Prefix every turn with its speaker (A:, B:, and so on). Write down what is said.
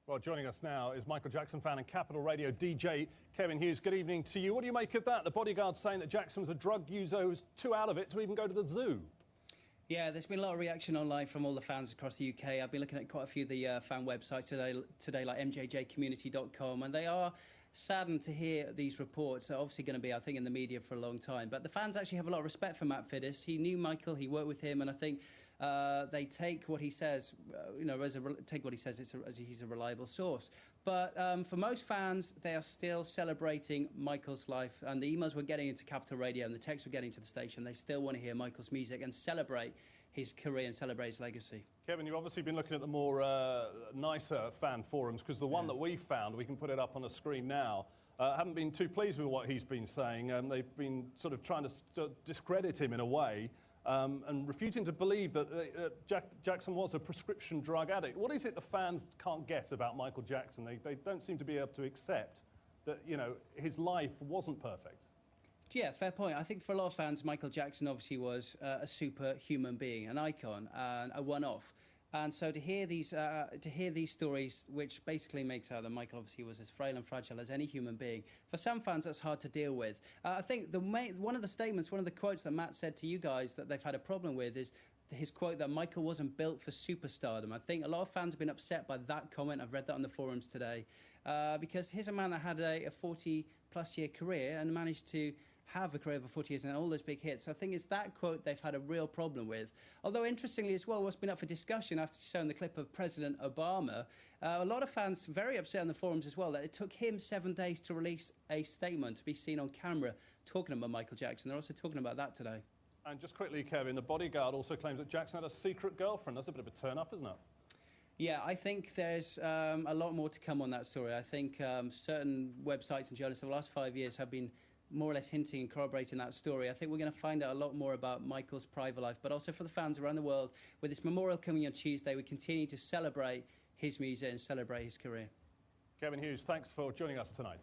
A: Well, joining us now is Michael Jackson fan and Capital Radio DJ Kevin Hughes. Good evening to you. What do you make of that? The bodyguard's saying that Jackson was a drug user who was too out of it to even go to the zoo.
B: Yeah, there's been a lot of reaction online from all the fans across the UK. I've been looking at quite a few of the fan websites today like mjjcommunity.com, and they are saddened to hear these reports. They're obviously going to be, I think, in the media for a long time. But the fans actually have a lot of respect for Matt Fiddis. He knew Michael, he worked with him, and I think they take what he says, take what he says as he's a reliable source. But for most fans, they are still celebrating Michael's life. And the emails we're getting into Capital Radio and the texts we're getting to the station, they still want to hear Michael's music and celebrate his career and celebrate his legacy.
A: Kevin, you've obviously been looking at the more nicer fan forums, because the one that we found, we can put it up on the screen now, haven't been too pleased with what he's been saying. They've been sort of trying to discredit him in a way, and refusing to believe that Jackson was a prescription drug addict. What is it the fans can't get about Michael Jackson? They don't seem to be able to accept that, you know, his life wasn't perfect.
B: Yeah, fair point. I think for a lot of fans, Michael Jackson obviously was a superhuman being, an icon, and a one-off. And so to hear these stories, which basically makes out that Michael obviously was as frail and fragile as any human being, for some fans that's hard to deal with. I think one of the quotes that Matt said to you guys that they've had a problem with is his quote that Michael wasn't built for superstardom. I think a lot of fans have been upset by that comment. I've read that on the forums today, because here's a man that had a 40-plus year career and managed to have a career of 40 years and all those big hits. I think it's that quote they've had a real problem with. Although, interestingly as well, what's been up for discussion after showing the clip of President Obama, a lot of fans very upset on the forums as well that it took him 7 days to release a statement to be seen on camera talking about Michael Jackson. They're also talking about that today. And
A: just quickly, Kevin, the bodyguard also claims that Jackson had a secret girlfriend. That's a bit of a turn-up, isn't it?
B: Yeah, I think there's a lot more to come on that story. I think certain websites and journalists over the last 5 years have been more or less hinting and corroborating that story. I think we're going to find out a lot more about Michael's private life, but also for the fans around the world. With this memorial coming on Tuesday, we continue to celebrate his music and celebrate his career.
A: Kevin Hughes, thanks for joining us tonight.